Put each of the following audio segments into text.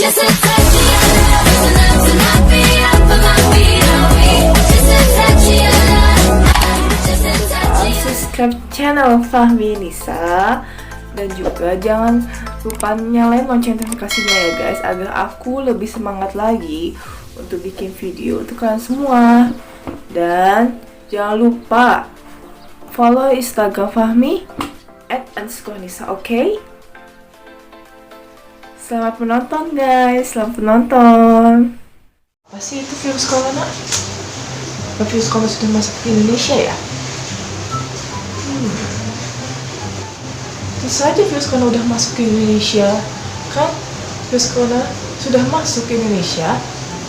Just a touch of your love is enough to knock me off of my feet. Oh, just a touch of your love. Just a touch of your love. Subscribe channel Fahmi Nisa. Dan juga jangan lupa nyalain lonceng notifikasinya ya guys, agar aku lebih semangat lagi untuk bikin video untuk kalian semua. Dan jangan lupa follow Instagram Fahmi @_nisa, oke? Selamat menonton guys, selamat menonton. Apa sih itu virus corona? Virus corona sudah masuk ke Indonesia ya? Tentu saja virus corona udah masuk ke Indonesia. Kan virus corona sudah masuk ke Indonesia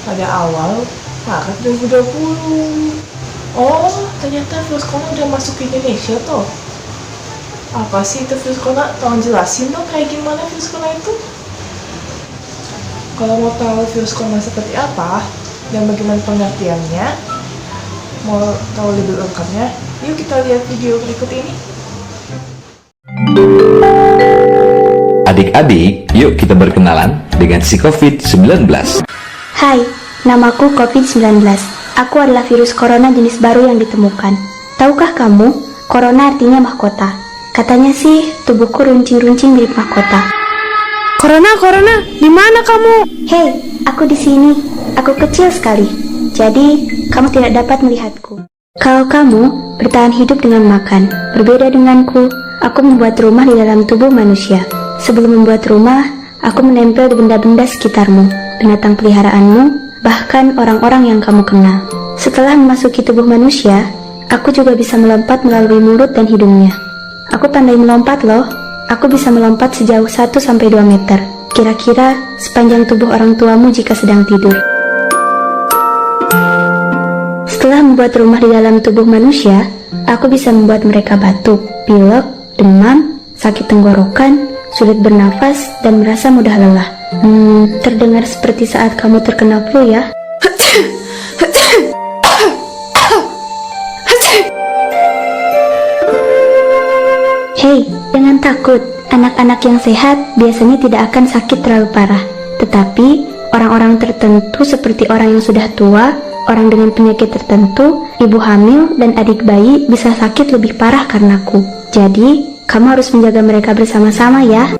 pada awal Maret 2020. Oh, ternyata virus corona udah masuk ke Indonesia toh. Apa sih itu virus corona? Tolong jelasin dong kayak gimana virus corona itu. Kalau mau tahu virus corona seperti apa dan bagaimana pengertiannya, mau tahu lebih lengkapnya, yuk kita lihat video berikut ini. Adik-adik, yuk kita berkenalan dengan si COVID-19. Hai, namaku COVID-19. Aku adalah virus corona jenis baru yang ditemukan. Tahukah kamu, corona artinya mahkota. Katanya sih, tubuhku runcing-runcing mirip mahkota. Corona, di mana kamu? Hei, aku di sini. Aku kecil sekali. Jadi, kamu tidak dapat melihatku. Kalau kamu bertahan hidup dengan makan, berbeda denganku, aku membuat rumah di dalam tubuh manusia. Sebelum membuat rumah, aku menempel di benda-benda sekitarmu, binatang peliharaanmu, bahkan orang-orang yang kamu kenal. Setelah memasuki tubuh manusia, aku juga bisa melompat melalui mulut dan hidungnya. Aku pandai melompat loh. Aku bisa melompat sejauh 1-2 meter. Kira-kira sepanjang tubuh orang tuamu jika sedang tidur. Setelah membuat rumah di dalam tubuh manusia, aku bisa membuat mereka batuk, pilek, demam, sakit tenggorokan, sulit bernafas, dan merasa mudah lelah. Terdengar seperti saat kamu terkena flu ya. Hei, jangan takut. Anak-anak yang sehat biasanya tidak akan sakit terlalu parah. Tetapi, orang-orang tertentu seperti orang yang sudah tua, orang dengan penyakit tertentu, ibu hamil, dan adik bayi bisa sakit lebih parah karenaku. Jadi, kamu harus menjaga mereka bersama-sama ya.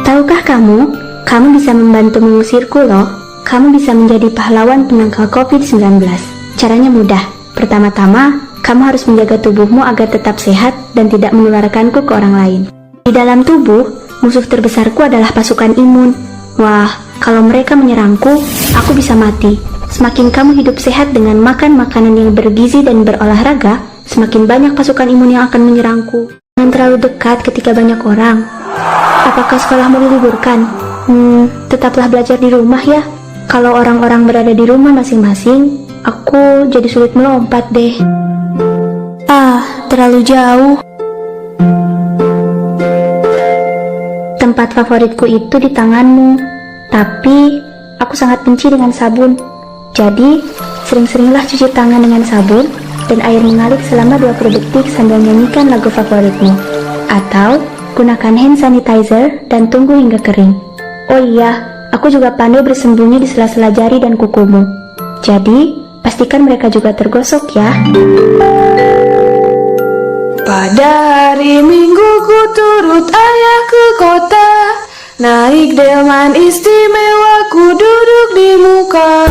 Tahukah kamu bisa membantu mengusirku loh. Kamu bisa menjadi pahlawan penangkal COVID-19. Caranya mudah. Pertama-tama, kamu harus menjaga tubuhmu agar tetap sehat dan tidak menularkanku ke orang lain. Di dalam tubuh, musuh terbesarku adalah pasukan imun. Wah, kalau mereka menyerangku, aku bisa mati. Semakin kamu hidup sehat dengan makan makanan yang bergizi dan berolahraga, semakin banyak pasukan imun yang akan menyerangku. Jangan terlalu dekat ketika banyak orang. Apakah sekolahmu diliburkan? Tetaplah belajar di rumah ya. Kalau orang-orang berada di rumah masing-masing, aku jadi sulit melompat deh. Terlalu jauh. Tempat favoritku itu di tanganmu. Tapi, aku sangat benci dengan sabun. Jadi, sering-seringlah cuci tangan dengan sabun dan air mengalir selama 20 detik sambil nyanyikan lagu favoritmu. Atau, gunakan hand sanitizer dan tunggu hingga kering. Oh iya, aku juga pandai bersembunyi di sela-sela jari dan kukumu. Jadi, pastikan mereka juga tergosok ya. Pada hari Minggu ku turut ayah ke kota, naik delman istimewa ku duduk di muka.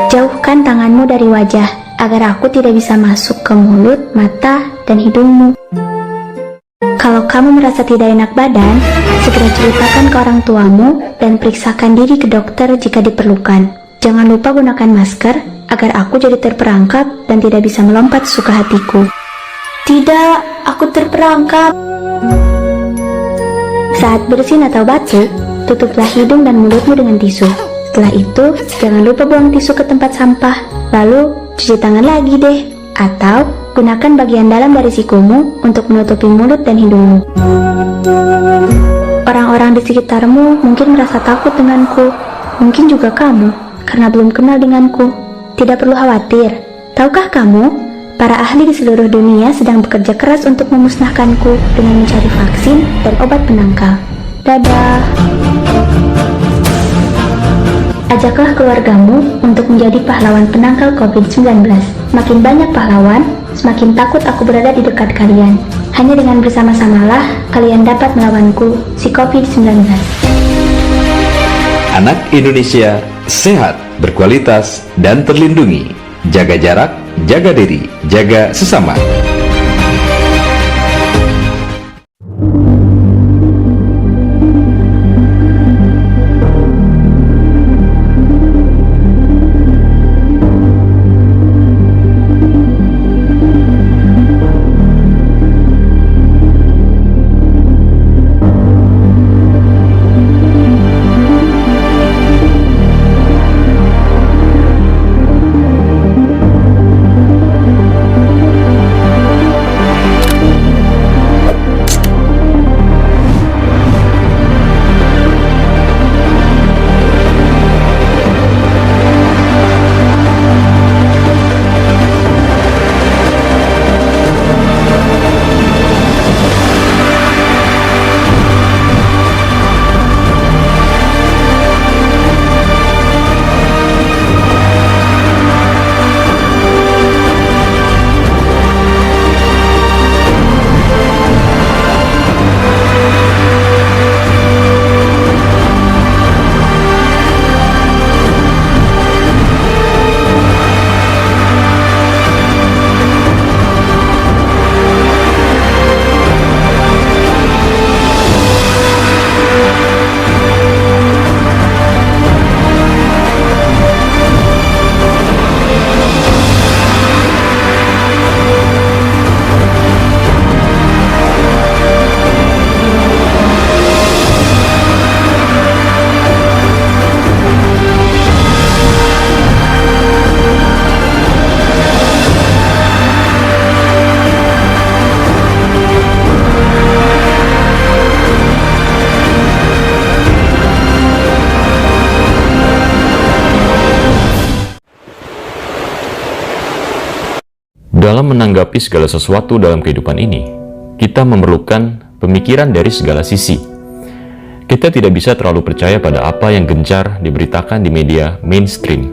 Jauhkan tanganmu dari wajah, agar aku tidak bisa masuk ke mulut, mata, dan hidungmu. Kalau kamu merasa tidak enak badan, segera ceritakan ke orang tuamu dan periksakan diri ke dokter jika diperlukan. Jangan lupa gunakan masker, agar aku jadi terperangkap dan tidak bisa melompat suka hatiku. Tidak, aku terperangkap. Saat bersin atau batuk, tutuplah hidung dan mulutmu dengan tisu. Setelah itu, jangan lupa buang tisu ke tempat sampah. Lalu, cuci tangan lagi deh. Atau, gunakan bagian dalam dari sikumu untuk menutupi mulut dan hidungmu. Orang-orang di sekitarmu mungkin merasa takut denganku. Mungkin juga kamu, karena belum kenal denganku. Tidak perlu khawatir. Tahukah kamu, Para ahli di seluruh dunia sedang bekerja keras untuk memusnahkanku dengan mencari vaksin dan obat penangkal. Dadah. Ajaklah keluargamu untuk menjadi pahlawan penangkal COVID-19. Makin banyak pahlawan, semakin takut aku berada di dekat kalian. Hanya dengan bersama-samalah, kalian dapat melawanku, si COVID-19. Anak Indonesia sehat, berkualitas, dan terlindungi. Jaga jarak, jaga diri, jaga sesama. Dalam menanggapi segala sesuatu dalam kehidupan ini, kita memerlukan pemikiran dari segala sisi. Kita tidak bisa terlalu percaya pada apa yang gencar diberitakan di media mainstream.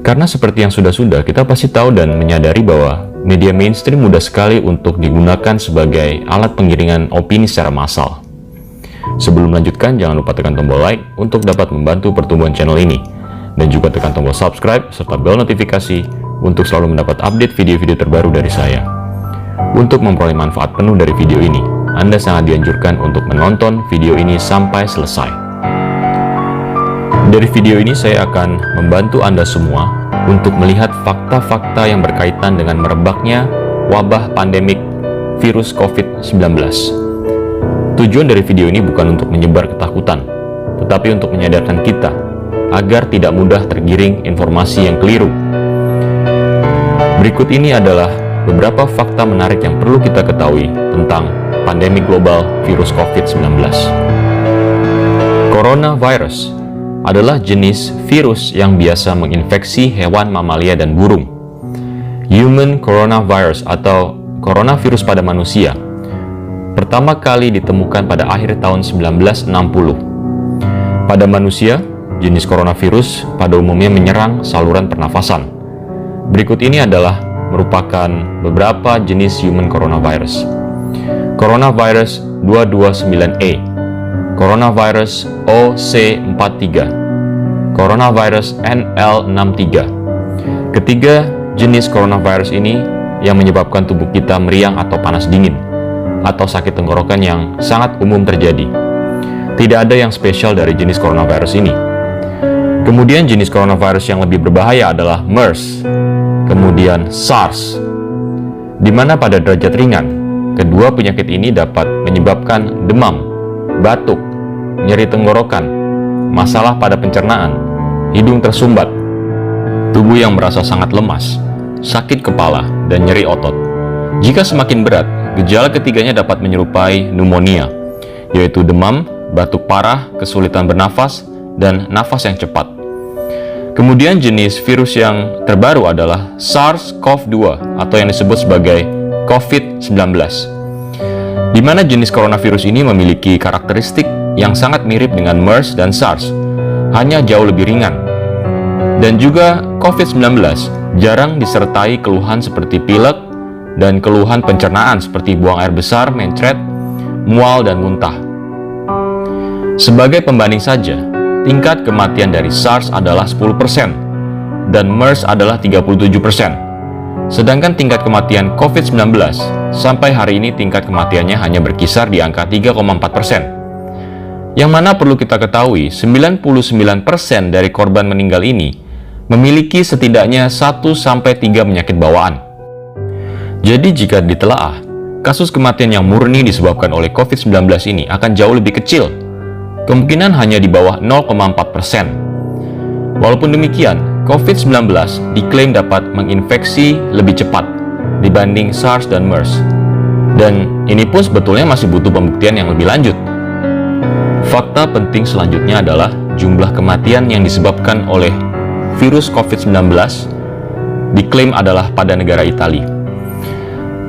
Karena seperti yang sudah-sudah, kita pasti tahu dan menyadari bahwa media mainstream mudah sekali untuk digunakan sebagai alat pengiringan opini secara massal. Sebelum melanjutkan, jangan lupa tekan tombol like untuk dapat membantu pertumbuhan channel ini. Dan juga tekan tombol subscribe serta bel notifikasi untuk selalu mendapat update video-video terbaru dari saya. Untuk memperoleh manfaat penuh dari video ini, Anda sangat dianjurkan untuk menonton video ini sampai selesai. Dari video ini saya akan membantu Anda semua untuk melihat fakta-fakta yang berkaitan dengan merebaknya wabah pandemik virus COVID-19. Tujuan dari video ini bukan untuk menyebar ketakutan, tetapi untuk menyadarkan kita agar tidak mudah tergiring informasi yang keliru. Berikut ini adalah beberapa fakta menarik yang perlu kita ketahui tentang pandemi global virus COVID-19. Coronavirus adalah jenis virus yang biasa menginfeksi hewan mamalia dan burung. Human coronavirus atau coronavirus pada manusia pertama kali ditemukan pada akhir tahun 1960. Pada manusia, jenis coronavirus pada umumnya menyerang saluran pernafasan. Berikut ini adalah merupakan beberapa jenis human coronavirus. Coronavirus 229A, Coronavirus OC43, Coronavirus NL63. Ketiga jenis coronavirus ini yang menyebabkan tubuh kita meriang atau panas dingin, atau sakit tenggorokan yang sangat umum terjadi. Tidak ada yang spesial dari jenis coronavirus ini. Kemudian jenis coronavirus yang lebih berbahaya adalah MERS, kemudian SARS, di mana pada derajat ringan, kedua penyakit ini dapat menyebabkan demam, batuk, nyeri tenggorokan, masalah pada pencernaan, hidung tersumbat, tubuh yang merasa sangat lemas, sakit kepala, dan nyeri otot. Jika semakin berat, gejala ketiganya dapat menyerupai pneumonia, yaitu demam, batuk parah, kesulitan bernafas, dan nafas yang cepat. Kemudian jenis virus yang terbaru adalah SARS-CoV-2 atau yang disebut sebagai COVID-19, di mana jenis coronavirus ini memiliki karakteristik yang sangat mirip dengan MERS dan SARS, hanya jauh lebih ringan. Dan juga COVID-19 jarang disertai keluhan seperti pilek dan keluhan pencernaan seperti buang air besar, mencret, mual, dan muntah. Sebagai pembanding saja, tingkat kematian dari SARS adalah 10% dan MERS adalah 37%. Sedangkan tingkat kematian COVID-19 sampai hari ini tingkat kematiannya hanya berkisar di angka 3,4%. Yang mana perlu kita ketahui, 99% dari korban meninggal ini memiliki setidaknya 1-3 penyakit bawaan. Jadi jika ditelaah, kasus kematian yang murni disebabkan oleh COVID-19 ini akan jauh lebih kecil, kemungkinan hanya di bawah 0,4%. Walaupun demikian, COVID-19 diklaim dapat menginfeksi lebih cepat dibanding SARS dan MERS. Dan ini pun sebetulnya masih butuh pembuktian yang lebih lanjut. Fakta penting selanjutnya adalah jumlah kematian yang disebabkan oleh virus COVID-19 diklaim adalah pada negara Italia,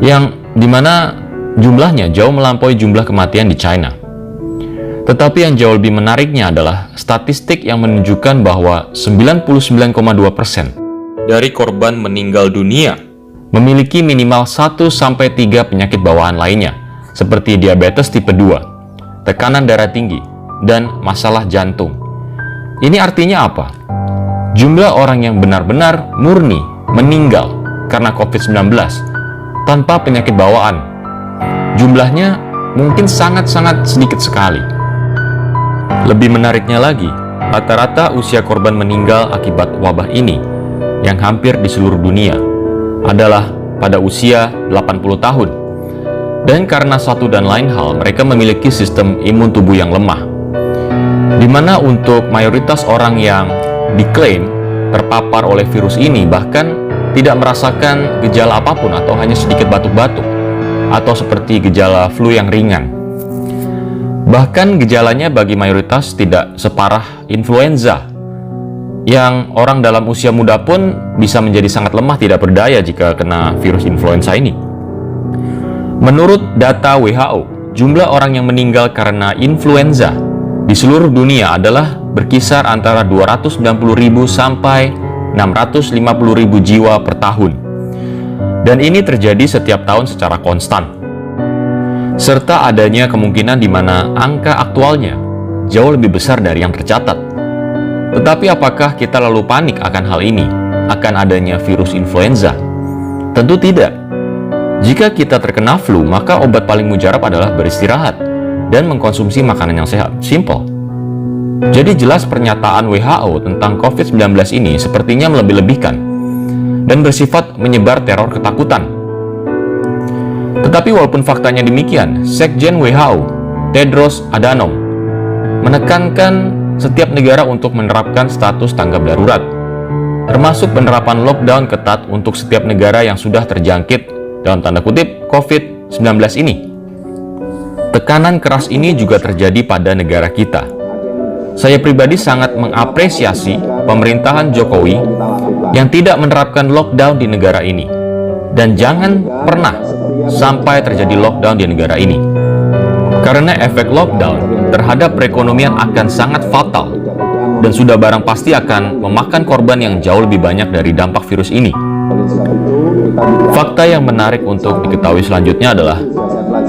yang dimana jumlahnya jauh melampaui jumlah kematian di China. Tetapi yang jauh lebih menariknya adalah statistik yang menunjukkan bahwa 99,2% dari korban meninggal dunia memiliki minimal 1-3 penyakit bawaan lainnya, seperti diabetes tipe 2, tekanan darah tinggi, dan masalah jantung. Ini artinya apa? Jumlah orang yang benar-benar murni meninggal karena COVID-19 tanpa penyakit bawaan, jumlahnya mungkin sangat-sangat sedikit sekali. Lebih menariknya lagi, rata-rata usia korban meninggal akibat wabah ini yang hampir di seluruh dunia adalah pada usia 80 tahun. Dan karena satu dan lain hal, mereka memiliki sistem imun tubuh yang lemah, di mana untuk mayoritas orang yang diklaim terpapar oleh virus ini bahkan tidak merasakan gejala apapun atau hanya sedikit batuk-batuk atau seperti gejala flu yang ringan. Bahkan gejalanya bagi mayoritas tidak separah influenza, yang orang dalam usia muda pun bisa menjadi sangat lemah tidak berdaya jika kena virus influenza ini. Menurut data WHO, jumlah orang yang meninggal karena influenza di seluruh dunia adalah berkisar antara 290.000 sampai 650.000 jiwa per tahun. Dan ini terjadi setiap tahun secara konstan. Serta adanya kemungkinan di mana angka aktualnya jauh lebih besar dari yang tercatat. Tetapi apakah kita lalu panik akan hal ini? Akan adanya virus influenza? Tentu tidak. Jika kita terkena flu, maka obat paling mujarab adalah beristirahat dan mengkonsumsi makanan yang sehat. Simple. Jadi jelas pernyataan WHO tentang COVID-19 ini sepertinya melebih-lebihkan dan bersifat menyebar teror ketakutan. Tetapi walaupun faktanya demikian, Sekjen WHO, Tedros Adhanom, menekankan setiap negara untuk menerapkan status tanggap darurat, termasuk penerapan lockdown ketat untuk setiap negara yang sudah terjangkit dalam tanda kutip COVID-19 ini. Tekanan keras ini juga terjadi pada negara kita. Saya pribadi sangat mengapresiasi pemerintahan Jokowi yang tidak menerapkan lockdown di negara ini. Dan jangan pernah sampai terjadi lockdown di negara ini. Karena efek lockdown terhadap perekonomian akan sangat fatal dan sudah barang pasti akan memakan korban yang jauh lebih banyak dari dampak virus ini. Fakta yang menarik untuk diketahui selanjutnya adalah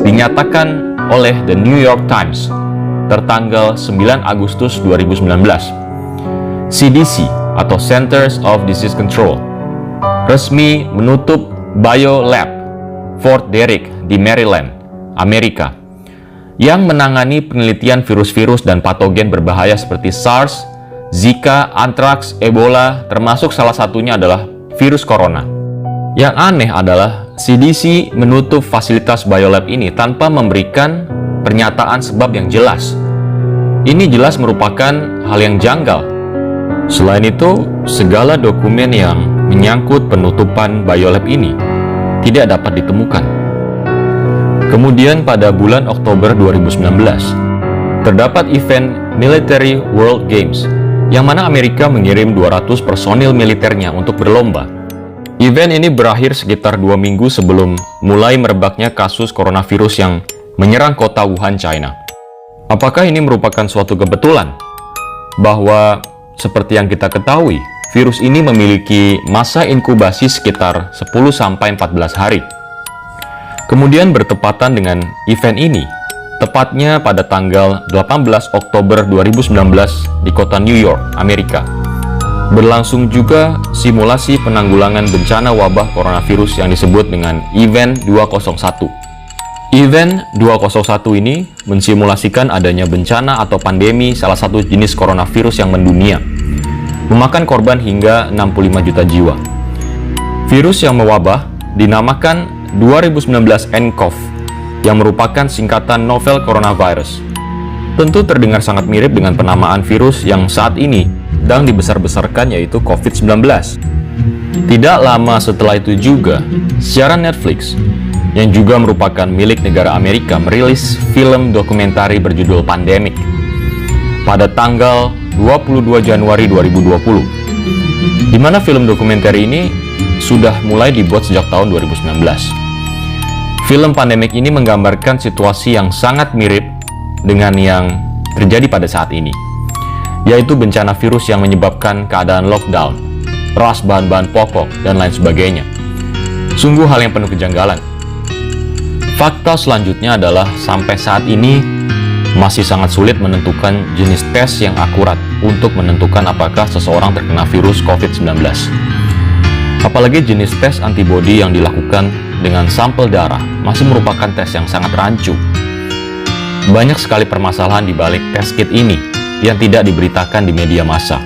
dinyatakan oleh The New York Times tertanggal 9 Agustus 2019, CDC atau Centers of Disease Control resmi menutup biolab Fort Detrick di Maryland, Amerika, yang menangani penelitian virus-virus dan patogen berbahaya seperti SARS, Zika, antraks, Ebola, termasuk salah satunya adalah virus corona. Yang aneh adalah CDC menutup fasilitas biolab ini tanpa memberikan pernyataan sebab yang jelas. Ini jelas merupakan hal yang janggal. Selain itu, segala dokumen yang menyangkut penutupan biolab ini tidak dapat ditemukan. Kemudian pada bulan Oktober 2019, terdapat event Military World Games yang mana Amerika mengirim 200 personil militernya untuk berlomba. Event ini berakhir sekitar 2 minggu sebelum mulai merebaknya kasus coronavirus yang menyerang kota Wuhan, China. Apakah ini merupakan suatu kebetulan? Bahwa seperti yang kita ketahui, virus ini memiliki masa inkubasi sekitar 10-14 hari. Kemudian bertepatan dengan event ini, tepatnya pada tanggal 18 Oktober 2019 di kota New York, Amerika, berlangsung juga simulasi penanggulangan bencana wabah coronavirus yang disebut dengan Event 201. Event 201 ini mensimulasikan adanya bencana atau pandemi salah satu jenis coronavirus yang mendunia, memakan korban hingga 65 juta jiwa. Virus yang mewabah dinamakan 2019 nCoV, yang merupakan singkatan novel coronavirus. Tentu terdengar sangat mirip dengan penamaan virus yang saat ini sedang dibesar-besarkan, yaitu COVID-19. Tidak lama setelah itu juga, siaran Netflix, yang juga merupakan milik negara Amerika, merilis film dokumentari berjudul Pandemic pada tanggal 22 Januari 2020, di mana film dokumenter ini sudah mulai dibuat sejak tahun 2019. Film Pandemic ini menggambarkan situasi yang sangat mirip dengan yang terjadi pada saat ini, yaitu bencana virus yang menyebabkan keadaan lockdown, ras bahan-bahan pokok, dan lain sebagainya. Sungguh hal yang penuh kejanggalan. Fakta selanjutnya adalah sampai saat ini masih sangat sulit menentukan jenis tes yang akurat untuk menentukan apakah seseorang terkena virus COVID-19. Apalagi jenis tes antibodi yang dilakukan dengan sampel darah masih merupakan tes yang sangat rancu. Banyak sekali permasalahan di balik tes kit ini yang tidak diberitakan di media massa.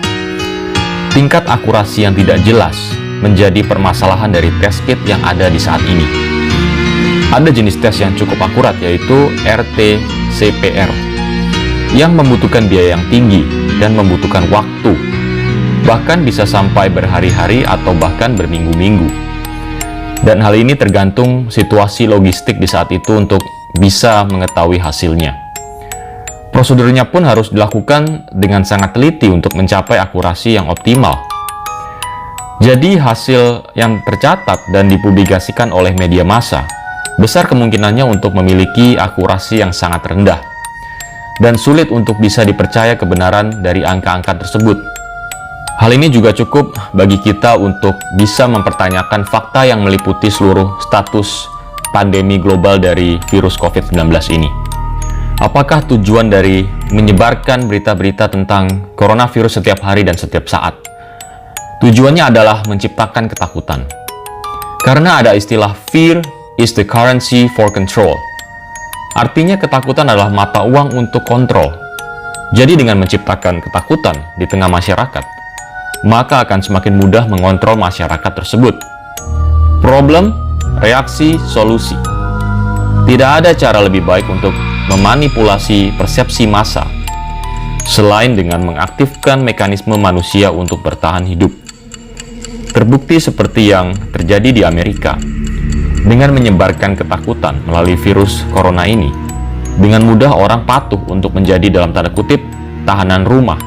Tingkat akurasi yang tidak jelas menjadi permasalahan dari tes kit yang ada di saat ini. Ada jenis tes yang cukup akurat, yaitu RT-PCR, yang membutuhkan biaya yang tinggi dan membutuhkan waktu, bahkan bisa sampai berhari-hari atau bahkan berminggu-minggu. Dan hal ini tergantung situasi logistik di saat itu untuk bisa mengetahui hasilnya. Prosedurnya pun harus dilakukan dengan sangat teliti untuk mencapai akurasi yang optimal. Jadi hasil yang tercatat dan dipublikasikan oleh media massa besar kemungkinannya untuk memiliki akurasi yang sangat rendah, dan sulit untuk bisa dipercaya kebenaran dari angka-angka tersebut. Hal ini juga cukup bagi kita untuk bisa mempertanyakan fakta yang meliputi seluruh status pandemi global dari virus COVID-19 ini. Apakah tujuan dari menyebarkan berita-berita tentang coronavirus setiap hari dan setiap saat? Tujuannya adalah menciptakan ketakutan. Karena ada istilah fear is the currency for control. Artinya ketakutan adalah mata uang untuk kontrol. Jadi dengan menciptakan ketakutan di tengah masyarakat, maka akan semakin mudah mengontrol masyarakat tersebut. Problem, reaksi, solusi. Tidak ada cara lebih baik untuk memanipulasi persepsi massa selain dengan mengaktifkan mekanisme manusia untuk bertahan hidup. Terbukti seperti yang terjadi di Amerika. Dengan menyebarkan ketakutan melalui virus corona ini, dengan mudah orang patuh untuk menjadi dalam tanda kutip tahanan rumah.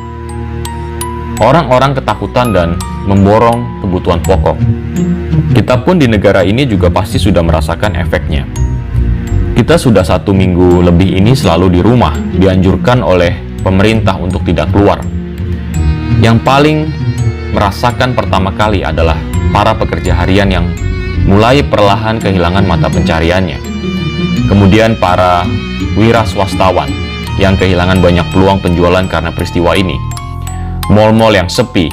Orang-orang ketakutan dan memborong kebutuhan pokok. Kita pun di negara ini juga pasti sudah merasakan efeknya. Kita sudah 1 minggu lebih ini selalu di rumah, dianjurkan oleh pemerintah untuk tidak keluar. Yang paling merasakan pertama kali adalah para pekerja harian yang mulai perlahan kehilangan mata pencariannya. Kemudian para wira swastawan yang kehilangan banyak peluang penjualan karena peristiwa ini. Mal-mal yang sepi.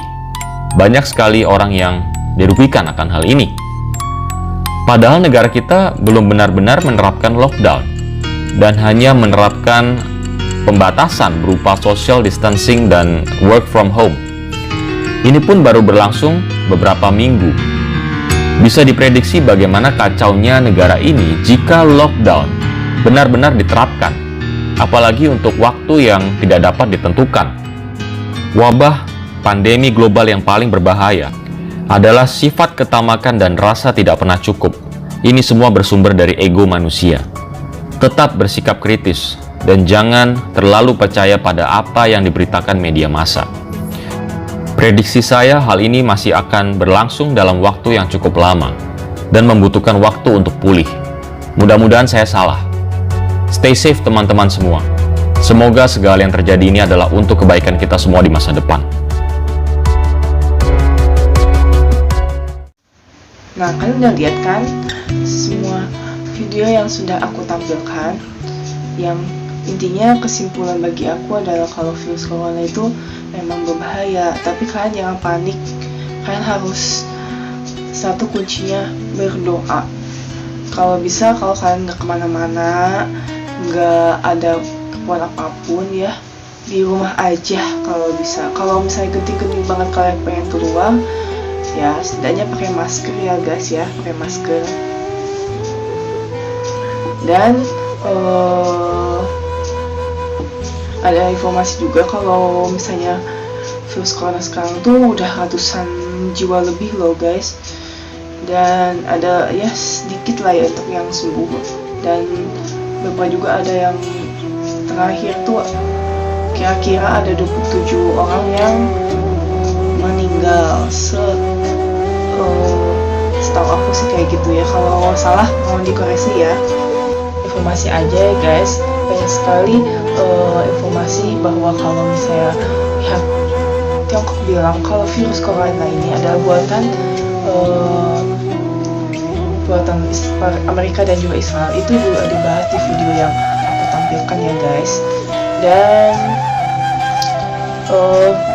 Banyak sekali orang yang dirugikan akan hal ini. Padahal negara kita belum benar-benar menerapkan lockdown dan hanya menerapkan pembatasan berupa social distancing dan work from home. Ini pun baru berlangsung beberapa minggu. Bisa diprediksi bagaimana kacaunya negara ini jika lockdown benar-benar diterapkan, apalagi untuk waktu yang tidak dapat ditentukan. Wabah pandemi global yang paling berbahaya adalah sifat ketamakan dan rasa tidak pernah cukup. Ini semua bersumber dari ego manusia. Tetap bersikap kritis dan jangan terlalu percaya pada apa yang diberitakan media massa. Prediksi saya hal ini masih akan berlangsung dalam waktu yang cukup lama dan membutuhkan waktu untuk pulih. Mudah-mudahan saya salah. Stay safe teman-teman semua. Semoga segala yang terjadi ini adalah untuk kebaikan kita semua di masa depan. Nah, kalian udah lihat kan semua video yang sudah aku tampilkan, yang intinya kesimpulan bagi aku adalah kalau virus corona itu memang berbahaya, tapi kalian jangan panik. Kalian harus, satu kuncinya berdoa. Kalau bisa, kalau kalian nggak kemana-mana, nggak ada keperluan apapun ya, di rumah aja kalau bisa. Kalau misalnya genting-genting banget kalian pengen keluar, ya setidaknya pakai masker ya guys ya, pakai masker. Dan ada informasi juga kalau misalnya virus corona sekarang tuh udah ratusan jiwa lebih loh guys, dan ada ya sedikit lah ya untuk yang sembuh, dan beberapa juga ada yang terakhir tuh kira-kira ada 27 orang yang meninggal. Setahu aku sih kayak gitu ya, kalau salah mohon dikoreksi ya. Informasi aja ya guys, banyak sekali informasi bahwa kalau misalnya pihak Tiongkok bilang kalau virus corona ini adalah buatan Amerika dan juga Israel. Itu juga dibahas di video yang aku tampilkan ya guys. Dan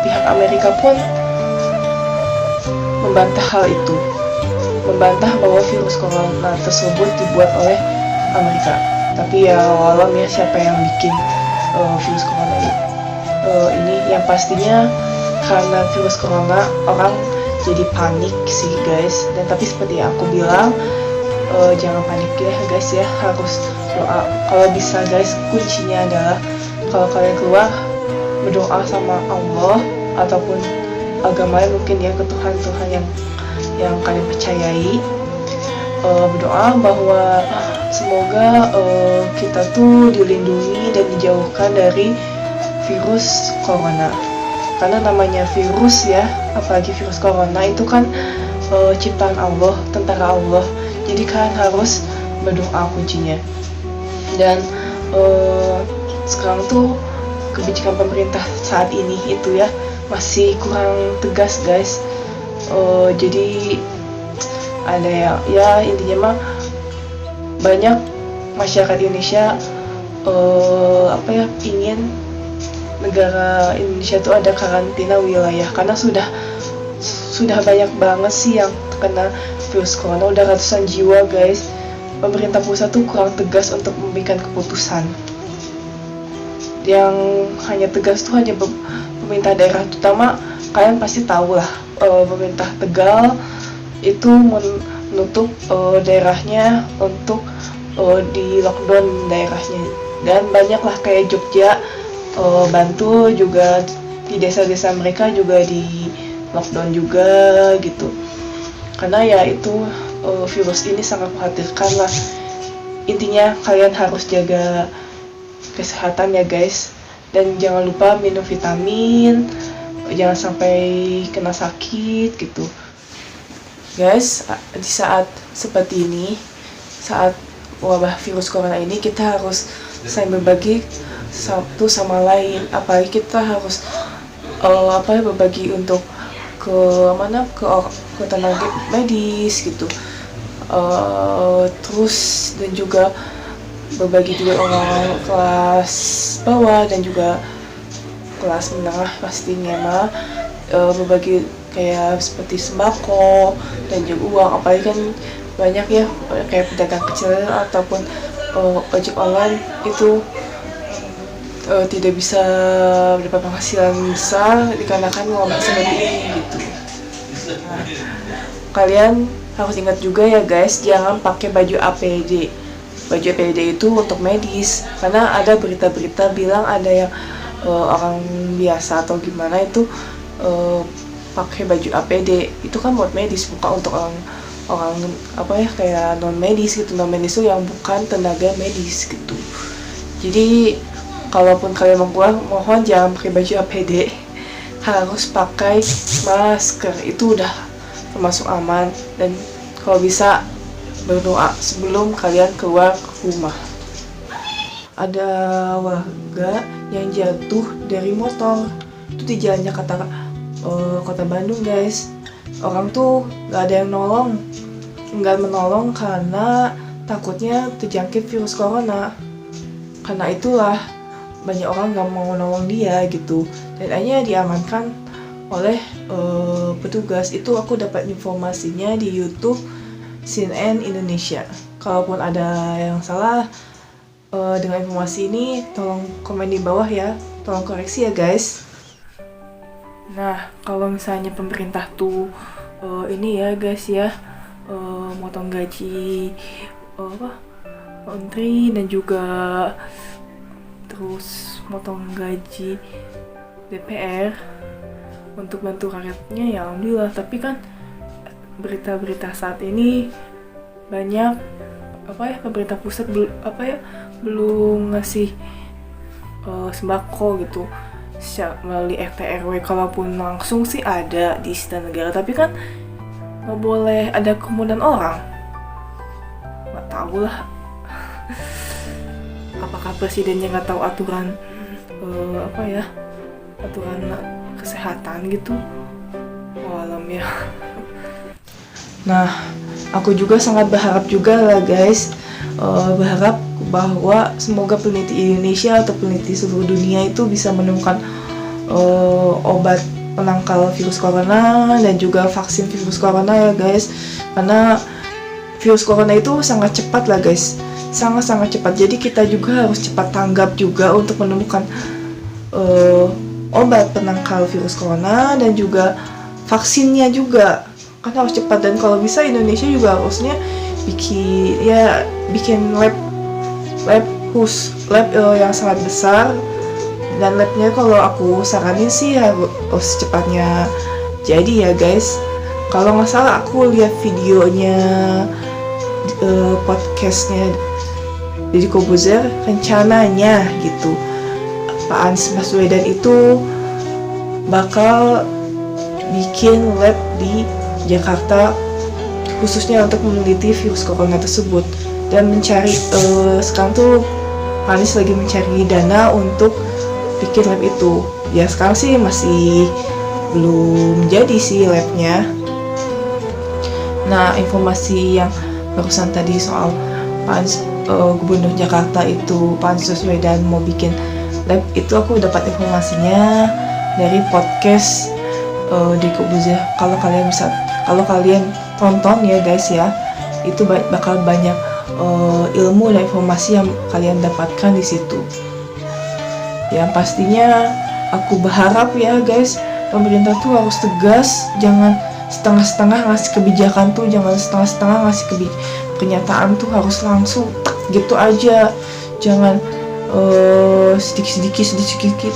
pihak Amerika pun membantah hal itu, membantah bahwa virus corona tersebut dibuat oleh Amerika. Tapi ya walau ya siapa yang bikin virus corona ini, yang pastinya karena virus corona orang jadi panik sih guys. Dan tapi seperti yang aku bilang, jangan panik ya guys ya, harus doa. Kalau bisa guys, kuncinya adalah kalau kalian keluar berdoa sama Allah ataupun agama lain mungkin ya, ke Tuhan yang kalian percayai. Berdoa bahwa semoga kita tuh dilindungi dan dijauhkan dari virus corona. Karena namanya virus ya, apalagi virus corona itu kan ciptaan Allah, tentara Allah. Jadi kalian harus berdoa kuncinya. Dan sekarang tuh kebijakan pemerintah saat ini itu ya masih kurang tegas guys. Jadi ada ya intinya mah banyak masyarakat Indonesia ingin negara Indonesia itu ada karantina wilayah, karena sudah banyak banget sih yang terkena virus corona, udah ratusan jiwa guys. Pemerintah pusat tuh kurang tegas untuk memberikan keputusan. Yang hanya tegas tuh hanya pemerintah daerah, terutama kalian pasti tahu lah, pemerintah Tegal itu menutup daerahnya untuk di lockdown daerahnya. Dan banyaklah kayak Jogja, Bantul juga di desa-desa mereka juga di lockdown juga gitu. Karena ya itu virus ini sangat mengkhawatirkan lah. Intinya kalian harus jaga kesehatan ya guys, dan jangan lupa minum vitamin, jangan sampai kena sakit gitu guys. Di saat seperti ini, saat wabah virus corona ini, kita harus saling berbagi satu sama lain. Apalagi kita harus berbagi untuk ke tenaga medis gitu, terus dan juga berbagi juga orang kelas bawah dan juga kelas menengah pastinya mah, berbagi kayak seperti sembako dan juga uang. Apalagi kan banyak ya kayak pedagang kecil ataupun ojek online itu tidak bisa mendapat penghasilan besar dikarenakan wabah seperti ini gitu. Nah, kalian harus ingat juga ya guys, jangan pakai baju APD. Baju APD itu untuk medis, karena ada berita-berita bilang ada yang orang biasa atau gimana itu pakai baju APD. Itu kan buat medis, bukan untuk orang kayak non medis gitu. Non medis itu yang bukan tenaga medis gitu. Jadi kalaupun kalian mau keluar, mohon jangan pakai baju APD. harus pakai masker. Itu udah termasuk aman, dan kalau bisa berdoa sebelum kalian keluar rumah. Ada warga yang jatuh dari motor itu di jalan Jakarta, kota Bandung guys. Orang tuh gak ada yang nggak menolong karena takutnya terjangkit virus corona. Karena itulah banyak orang gak mau nolong dia gitu, dan akhirnya diamankan oleh petugas. Itu aku dapat informasinya di YouTube CNN Indonesia. Kalaupun ada yang salah dengan informasi ini, tolong komen di bawah ya, tolong koreksi ya guys. Nah, kalau misalnya pemerintah tuh ini ya guys ya, motong gaji menteri dan juga terus motong gaji DPR untuk bantu rakyatnya, ya alhamdulillah. Tapi kan berita-berita saat ini banyak pemerintah pusat belum ngasih sembako gitu melalui RT RW. Kalaupun langsung sih ada di setiap negara, tapi kan nggak boleh ada kerumunan orang. Nggak tahu lah apakah presidennya nggak tahu aturan aturan kesehatan gitu. Walam ya. Nah, aku juga sangat berharap juga lah guys, berharap bahwa semoga peneliti Indonesia atau peneliti seluruh dunia itu bisa menemukan obat penangkal virus corona dan juga vaksin virus corona ya guys. Karena virus corona itu sangat cepat lah guys, sangat-sangat cepat. Jadi kita juga harus cepat tanggap juga untuk menemukan obat penangkal virus corona dan juga vaksinnya juga, kan harus cepat. Dan kalau bisa Indonesia juga harusnya bikin lab yang sangat besar, dan labnya kalau aku saranin sih harus cepatnya jadi ya guys. Kalau nggak salah aku lihat videonya podcastnya Deddy Corbuzier, rencananya gitu Pak Anies Baswedan itu bakal bikin lab di Jakarta khususnya untuk meneliti virus corona tersebut dan mencari sekarang tuh Pak Anies lagi mencari dana untuk bikin lab itu. Ya sekarang sih masih belum jadi sih labnya. Nah, informasi yang barusan tadi soal Gubernur Jakarta itu Pak Anies Baswedan mau bikin lab, itu aku dapat informasinya dari podcast Deddy Corbuzier. Kalau kalian tonton ya guys ya, itu bakal banyak ilmu dan informasi yang kalian dapatkan di situ. Yang pastinya aku berharap ya guys, pemerintah tuh harus tegas, jangan setengah-setengah ngasih kebijakan tuh, jangan setengah-setengah ngasih kenyataan tuh, harus langsung gitu aja, jangan sedikit.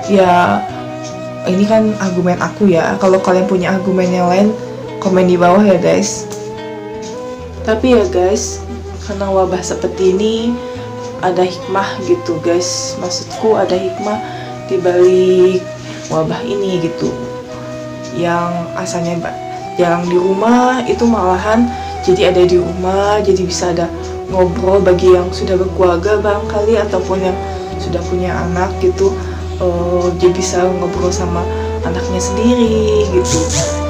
Ya ini kan argumen aku ya, kalau kalian punya argumen yang lain komen di bawah ya guys. Tapi ya guys, karena wabah seperti ini ada hikmah gitu guys, maksudku ada hikmah di balik wabah ini gitu. Yang asalnya jarang di rumah itu malahan jadi ada di rumah, jadi bisa ada ngobrol bagi yang sudah berkeluarga barangkali ataupun yang sudah punya anak gitu, dia bisa ngobrol sama anaknya sendiri gitu,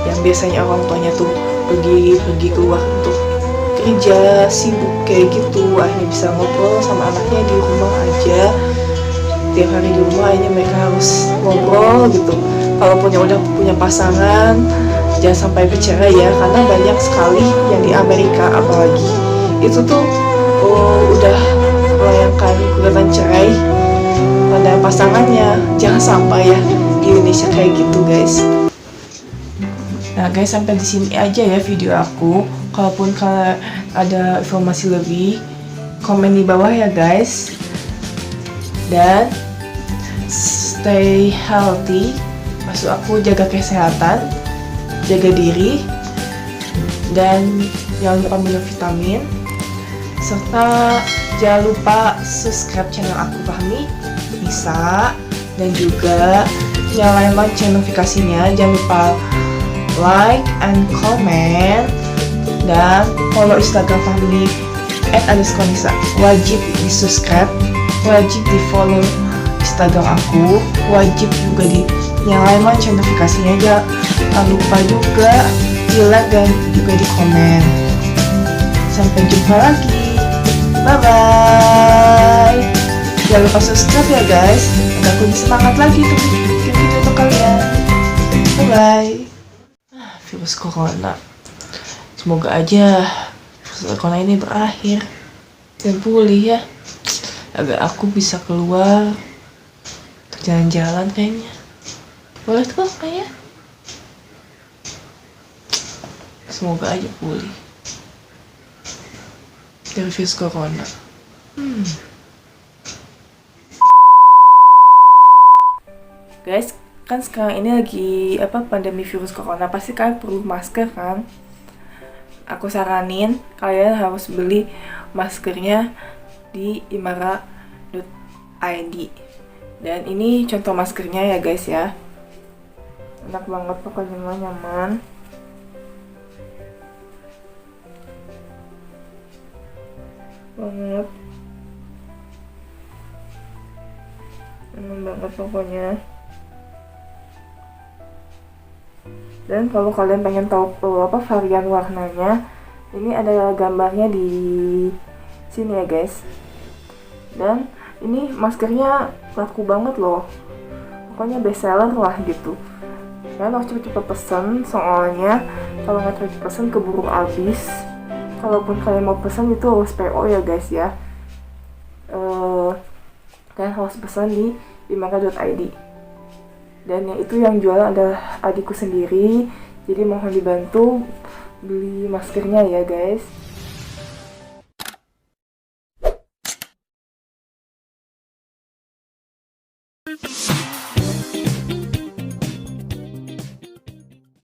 yang biasanya orang tuanya tuh pergi keluar untuk kerja sibuk kayak gitu, akhirnya bisa ngobrol sama anaknya di rumah aja, tiap hari di rumah. Akhirnya mereka harus ngobrol gitu. Kalaupun yang udah punya pasangan, jangan sampai bercerai ya, karena banyak sekali yang di Amerika apalagi itu tuh udah melayangkan gugatan cerai pada pasangannya. Jangan sampai ya di Indonesia kayak gitu guys. Nah guys, sampai di sini aja ya video aku. Kalaupun kalian ada informasi lebih, komen di bawah ya guys. Dan stay healthy, maksud aku jaga kesehatan, jaga diri, dan jangan lupa minum vitamin, serta jangan lupa subscribe channel aku Fahmi bisa, dan juga nyalain lonceng notifikasinya, jangan lupa like and comment, dan follow Instagram Fahmi @_Nisa. Wajib di subscribe, wajib di follow Instagram aku, wajib juga di nyalain lonceng notifikasinya. Jangan lupa juga di like dan juga di komen. Sampai jumpa lagi, bye bye. Jangan lupa subscribe ya guys, agar aku bisa semangat lagi untuk bikin video untuk kalian. Bye bye. Virus corona, semoga aja virus corona ini berakhir dan pulih ya, agar aku bisa keluar untuk jalan-jalan kayaknya. Boleh tuh kayaknya. Semoga aja pulih dari virus corona. Guys, kan sekarang ini lagi pandemi virus corona, pasti kalian perlu masker kan? Aku saranin kalian harus beli maskernya di imara.id. Dan ini contoh maskernya ya guys ya. Enak banget pokoknya, nyaman. Banget. Enak banget pokoknya. Dan kalau kalian pengen tahu varian warnanya, ini ada gambarnya di sini ya guys. Dan ini maskernya laku banget loh, pokoknya best seller lah gitu. Kalian harus cepet-cepet pesen, soalnya kalau nggak cepet pesen keburu habis. Kalaupun kalian mau pesen itu harus PO ya guys ya. Kalian harus pesan di imara.id. Dan yang itu yang jual adalah adikku sendiri, jadi mohon dibantu beli maskernya ya guys.